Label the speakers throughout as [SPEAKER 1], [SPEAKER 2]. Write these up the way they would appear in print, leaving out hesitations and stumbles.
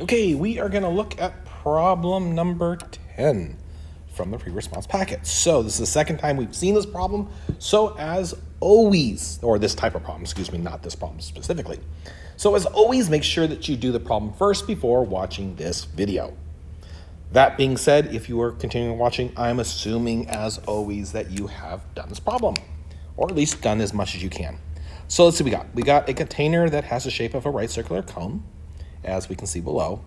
[SPEAKER 1] Okay, we are going to look at problem number 10 from the pre-response packet. So this is the second time we've seen this problem. So as always, or this type of problem, excuse me, not this problem specifically. So as always, make sure that you do the problem first before watching this video. That being said, if you are continuing watching, I'm assuming as always that you have done this problem, or at least done as much as you can. So let's see what we got. We got a container that has the shape of a right circular cone, as we can see below.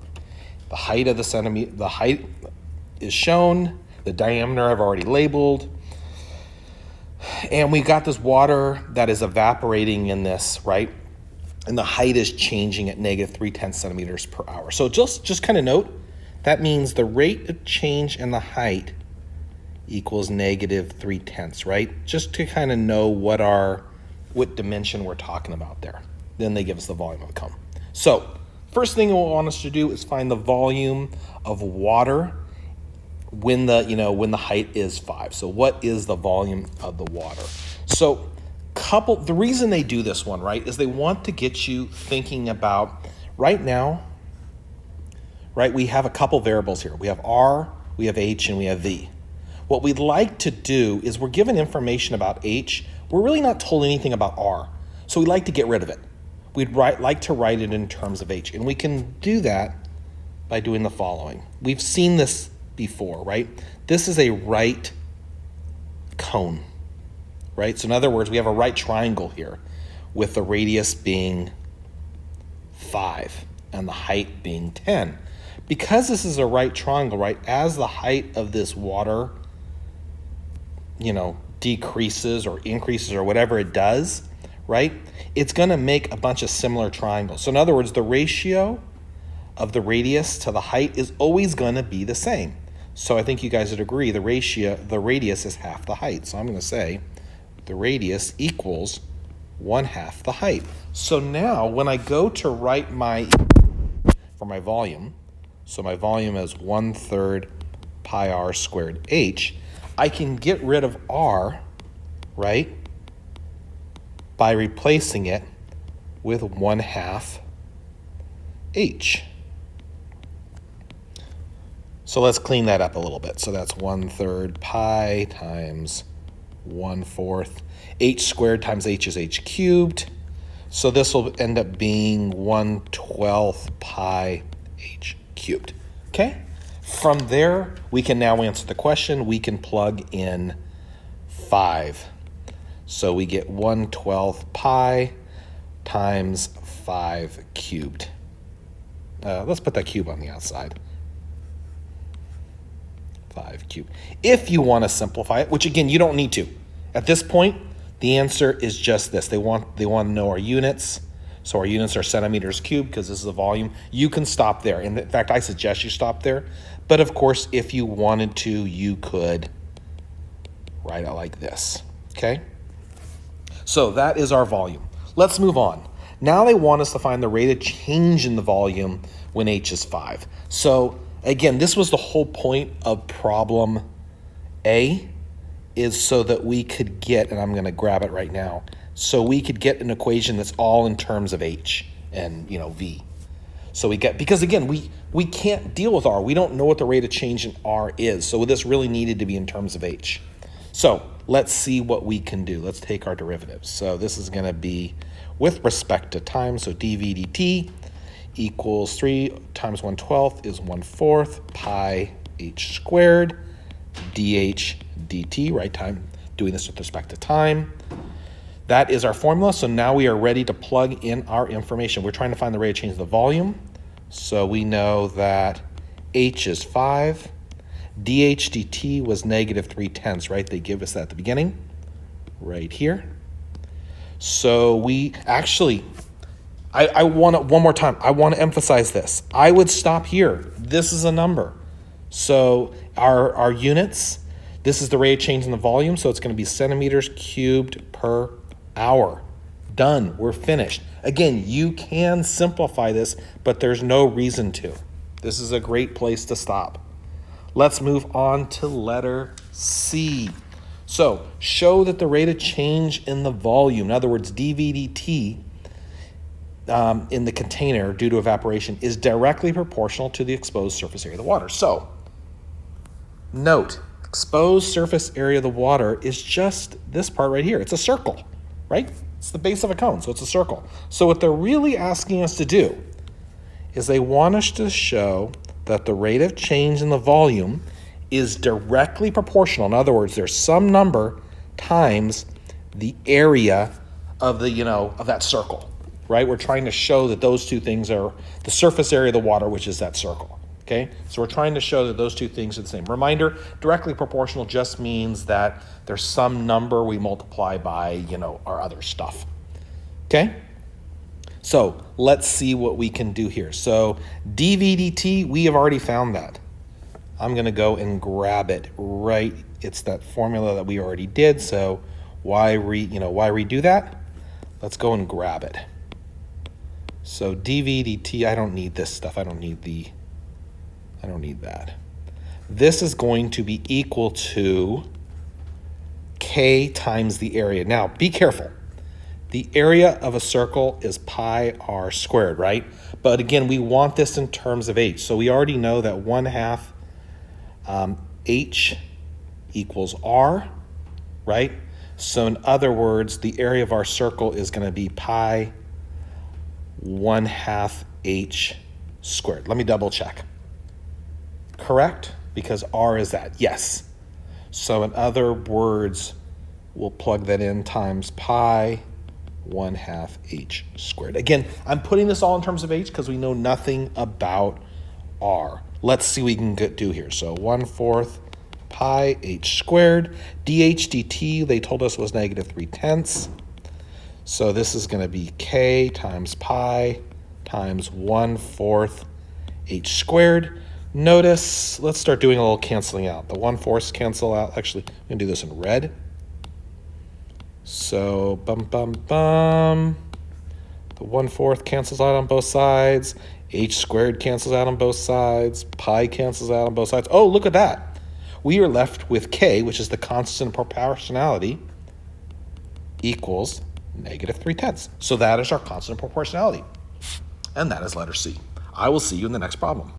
[SPEAKER 1] The height of the height is shown. The diameter I've already labeled. And we got this water that is evaporating in this, right? And the height is changing at -0.3 centimeters per hour. So just kind of note, that means the rate of change in the height equals -0.3, right? Just to kind of know what dimension we're talking about there. Then they give us the volume of the cone. So first thing we'll want us to do is find the volume of water when the height is 5. So what is the volume of the water? So the reason they do this one, right, is they want to get you thinking about right now, right, we have a couple variables here. We have R, we have H, and we have V. What we'd like to do is we're given information about H. We're really not told anything about R. So we'd like to get rid of it. We'd like to write it in terms of H. And we can do that by doing the following. We've seen this before, right? This is a right cone, right? So in other words, we have a right triangle here with the radius being 5 and the height being 10. Because this is a right triangle, right, as the height of this water, decreases or increases or whatever it does, right, it's going to make a bunch of similar triangles. So in other words, the ratio of the radius to the height is always going to be the same. So I think you guys would agree the radius is half the height. So I'm going to say the radius equals 1/2 the height. So now when I go to write for my volume, so my volume is 1/3 pi r squared h, I can get rid of r, right, by replacing it with 1/2 h. So let's clean that up a little bit. So that's 1/3 pi times 1/4. H squared times h is h cubed. So this will end up being 1/12 pi h cubed. Okay? From there, we can now answer the question. We can plug in 5. So we get 1/12 pi times 5 cubed. Let's put that cube on the outside. 5 cubed. If you want to simplify it, which again, you don't need to. At this point, the answer is just this. They want to know our units. So our units are centimeters cubed because this is the volume. You can stop there. In fact, I suggest you stop there. But of course, if you wanted to, you could write it like this. Okay? So that is our volume. Let's move on. Now they want us to find the rate of change in the volume when H is 5. So again, this was the whole point of problem A, is so that we could get, and I'm going to grab it right now, so we could get an equation that's all in terms of H and V. So because again, we can't deal with R. We don't know what the rate of change in R is. So this really needed to be in terms of H. So let's see what we can do. Let's take our derivatives. So this is going to be with respect to time. So dv dt equals 3 times 1/12 is 1/4 pi h squared dh dt, right? Time doing this with respect to time. That is our formula. So now we are ready to plug in our information. We're trying to find the rate of change of the volume. So we know that H is 5. dH dt was -0.3, right? They give us that at the beginning, right here. So we actually, I want to, one more time, I want to emphasize this. I would stop here. This is a number. So our units, this is the rate of change in the volume. So it's going to be centimeters cubed per hour. Done. We're finished. Again, you can simplify this, but there's no reason to. This is a great place to stop. Let's move on to letter C. So show that the rate of change in the volume, in other words, dv dt, in the container due to evaporation is directly proportional to the exposed surface area of the water. So, note, exposed surface area of the water is just this part right here. It's a circle, right? It's the base of a cone, so it's a circle. So what they're really asking us to do is they want us to show that the rate of change in the volume is directly proportional. In other words, there's some number times the area of the, of that circle, right? We're trying to show that those two things are the surface area of the water, which is that circle, okay? So we're trying to show that those two things are the same. Reminder, directly proportional just means that there's some number we multiply by, our other stuff, okay? So let's see what we can do here. So dv dt, we have already found that. I'm going to go and grab it right. It's that formula that we already did. So why redo that? Let's go and grab it. So dv dt, I don't need this stuff. I don't need that. This is going to be equal to k times the area. Now, be careful. The area of a circle is pi r squared, right? But again, we want this in terms of h. So we already know that 1/2 h equals r, right? So in other words, the area of our circle is going to be pi 1/2 h squared. Let me double check. Correct? Because r is that. Yes. So in other words, we'll plug that in times pi 1/2 h squared. Again, I'm putting this all in terms of h because we know nothing about r. Let's see what we can do here. So 1/4 pi h squared. dh dt, they told us was -3/10. So this is going to be k times pi times 1/4 h squared. Notice, let's start doing a little canceling out. The 1/4 cancel out. Actually, I'm going to do this in red. So, the 1/4 cancels out on both sides. H squared cancels out on both sides. Pi cancels out on both sides. Oh, look at that. We are left with k, which is the constant of proportionality, equals -3/10. So that is our constant of proportionality. And that is letter C. I will see you in the next problem.